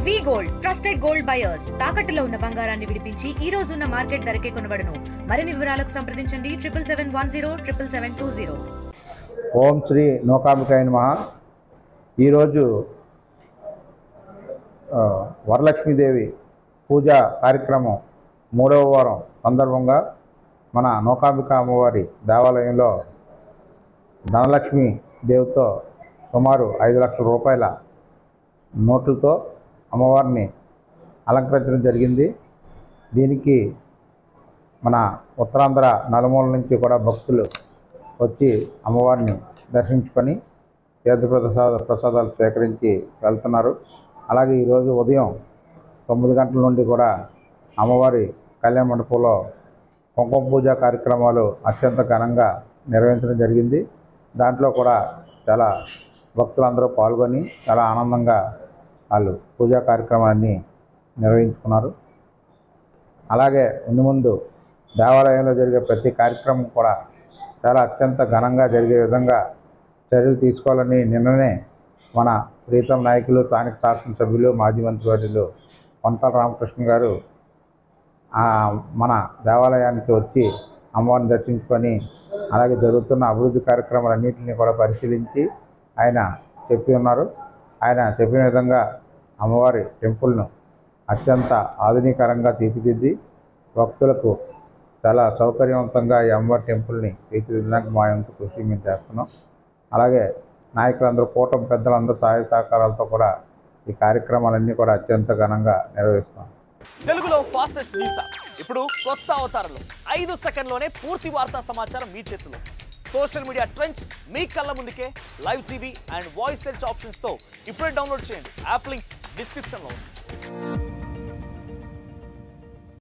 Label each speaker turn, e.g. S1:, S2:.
S1: వి gold trusted gold buyers తాకట్టులో ఉన్న బంగారాన్ని విడిపించి ఈ రోజు ఉన్న మార్కెట్ ధరకే కొనబడును. మరిన్ని వివరాలకు సంప్రదించండి 7771077720.
S2: ఓం శ్రీ నోకాంబికాయ నమః. ఈరోజు వరలక్ష్మీదేవి పూజా కార్యక్రమం 3వ వారం సందర్భంగా మన నోకాంబిక అమ్మవారి దేవాలయంలో ధనలక్ష్మి దేవితో సుమారు 5 లక్షల రూపాయల నోట్లతో అమ్మవారిని అలంకరించడం జరిగింది. దీనికి మన ఉత్తరాంధ్ర నలుమూల నుంచి కూడా భక్తులు వచ్చి అమ్మవారిని దర్శించుకొని ప్రసాదాలు స్వీకరించి వెళ్తున్నారు. అలాగే ఈరోజు ఉదయం 9 గంటల నుండి కూడా అమ్మవారి కళ్యాణ మండపంలో కుంకుమ పూజ కార్యక్రమాలు అత్యంత ఘనంగా నిర్వహించడం జరిగింది. దాంట్లో కూడా చాలా భక్తులందరూ పాల్గొని చాలా ఆనందంగా వాళ్ళు పూజా కార్యక్రమాన్ని నిర్వహించుకున్నారు. అలాగే ముందు దేవాలయంలో జరిగే ప్రతి కార్యక్రమం కూడా చాలా అత్యంత ఘనంగా జరిగే విధంగా చర్యలు తీసుకోవాలని నిన్ననే మన ప్రీతం నాయకులు, స్థానిక శాసనసభ్యులు, మాజీ మంత్రివర్యులు కొంతల రామకృష్ణ గారు మన దేవాలయానికి వచ్చి అమ్మవారిని దర్శించుకొని అలాగే జరుగుతున్న అభివృద్ధి కార్యక్రమాలన్నింటినీ కూడా పరిశీలించి ఆయన చెప్పి ఉన్నారు. ఆయన చెప్పిన విధంగా అమ్మవారి టెంపుల్ను అత్యంత ఆధునీకరంగా తీర్చిదిద్ది భక్తులకు చాలా సౌకర్యవంతంగా ఈ అమ్మవారి టెంపుల్ని తీర్చిదిద్దడానికి మా వంతు కృషి మేము చేస్తున్నాం. అలాగే నాయకులందరూ, కూటమి పెద్దలందరూ సహాయ సహకారాలతో కూడా ఈ కార్యక్రమాలన్నీ కూడా అత్యంత ఘనంగా నిర్వహిస్తాం.
S3: తెలుగులో ఫాస్టెస్ట్ న్యూస్ ఇప్పుడు కొత్త అవతారంలో 5 సెకండ్లోనే పూర్తి వార్తా సమాచారం మీ చేతిలో. సోషల్ మీడియా ట్రెండ్స్ మీ కళ్ళ ముందుకే live TV and voice search ఆప్షన్స్తో ఇప్పుడే డౌన్లోడ్ చేయండి. యాప్ లింక్ డిస్క్రిప్షన్లో ఉంది.